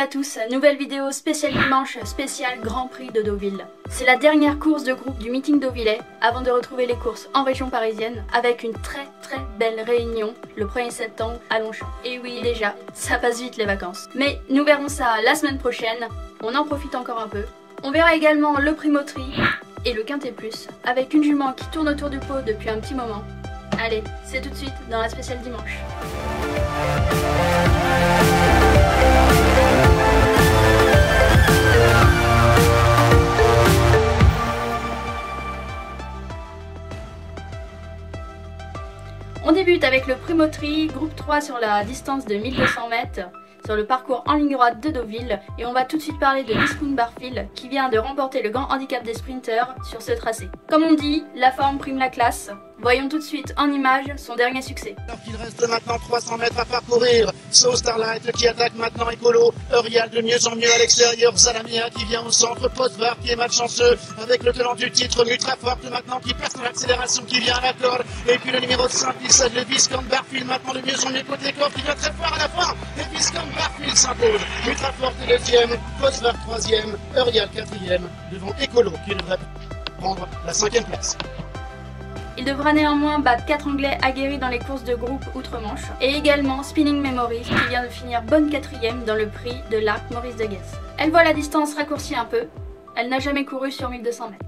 à tous, nouvelle vidéo spéciale dimanche, spécial Grand Prix de Deauville. C'est la dernière course de groupe du meeting deauvillais avant de retrouver les courses en région parisienne avec une très belle réunion le 1er septembre à Longchamp. Et oui, déjà, ça passe vite les vacances. Mais nous verrons ça la semaine prochaine, on en profite encore un peu. On verra également le Primoterie et le Quintet Plus avec une jument qui tourne autour du pot depuis un petit moment. Allez, c'est tout de suite dans la spéciale dimanche. On débute avec le Primoterie, groupe 3 sur la distance de 1200 mètres, sur le parcours en ligne droite de Deauville, et on va tout de suite parler de Viscount Barfield qui vient de remporter le grand handicap des sprinters sur ce tracé. Comme on dit, la forme prime la classe. Voyons tout de suite en image son dernier succès. Il reste maintenant 300 mètres à parcourir. So Starlight qui attaque maintenant Écolo. Eurial de mieux en mieux à l'extérieur. Zalamia qui vient au centre. Postvar qui est malchanceux avec le tenant du titre. Nutrafort maintenant qui perd son accélération qui vient à la corde. Et puis le numéro 5 qui s'aide le Viscount Barfield maintenant de mieux en mieux côté corde qui vient très fort à la fin. Et Viscount Barfield s'impose. Nutrafort est deuxième. Postvar troisième. Eurial quatrième. Devant Écolo qui devrait prendre la 5e place. Il devra néanmoins battre 4 Anglais aguerris dans les courses de groupe outre-Manche et également Spinning Memories qui vient de finir bonne 4e dans le prix de l'Arc Maurice de Guess. Elle voit la distance raccourcie un peu, elle n'a jamais couru sur 1200 mètres.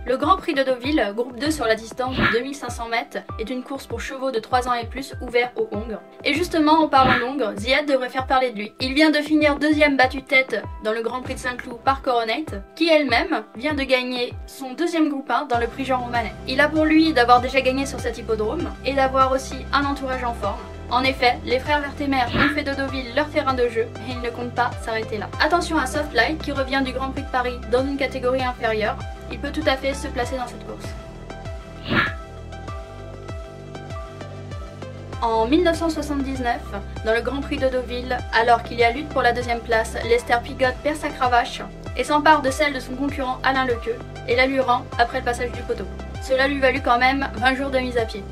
Le Grand Prix de Deauville, groupe 2 sur la distance de 2500 mètres, est une course pour chevaux de 3 ans et plus ouvert aux Hongres. Et justement, en parlant d'Hongres, Ziad devrait faire parler de lui. Il vient de finir deuxième battu tête dans le Grand Prix de Saint-Cloud par Coronate, qui elle-même vient de gagner son deuxième groupe 1 dans le prix Jean Romanet. Il a pour lui d'avoir déjà gagné sur cet hippodrome et d'avoir aussi un entourage en forme. En effet, les frères Vertemer ont fait de Deauville leur terrain de jeu et ils ne comptent pas s'arrêter là. Attention à Softlight qui revient du Grand Prix de Paris dans une catégorie inférieure. Il peut tout à fait se placer dans cette course. En 1979, dans le Grand Prix de Deauville, alors qu'il y a lutte pour la deuxième place, Lester Piggott perd sa cravache et s'empare de celle de son concurrent Alain Lequeux et la lui rend après le passage du poteau. Cela lui valut quand même 20 jours de mise à pied.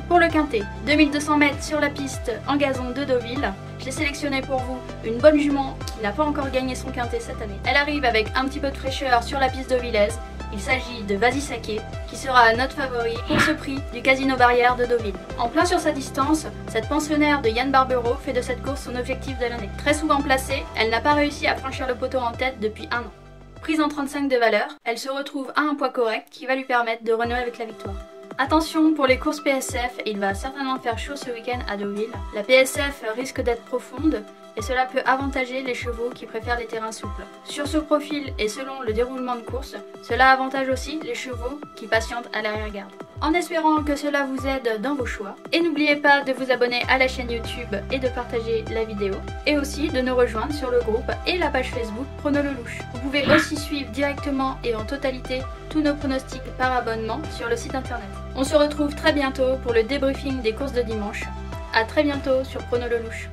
Pour le Quintet, 2200 mètres sur la piste en gazon de Deauville, j'ai sélectionné pour vous une bonne jument qui n'a pas encore gagné son Quintet cette année. Elle arrive avec un petit peu de fraîcheur sur la piste deauvillaise. Il s'agit de Vas-y Saké, qui sera notre favori pour ce prix du Casino Barrière de Deauville. En plein sur sa distance, cette pensionnaire de Yann Barbero fait de cette course son objectif de l'année. Très souvent placée, elle n'a pas réussi à franchir le poteau en tête depuis un an. Prise en 35 de valeur, elle se retrouve à un poids correct qui va lui permettre de renouer avec la victoire. Attention pour les courses PSF, il va certainement faire chaud ce week-end à Deauville. La PSF risque d'être profonde et cela peut avantager les chevaux qui préfèrent les terrains souples. Sur ce profil et selon le déroulement de course, cela avantage aussi les chevaux qui patientent à l'arrière-garde. En espérant que cela vous aide dans vos choix. Et n'oubliez pas de vous abonner à la chaîne YouTube et de partager la vidéo. Et aussi de nous rejoindre sur le groupe et la page Facebook Prono Lelouch. Vous pouvez aussi suivre directement et en totalité tous nos pronostics par abonnement sur le site internet. On se retrouve très bientôt pour le débriefing des courses de dimanche. A très bientôt sur Prono Lelouch.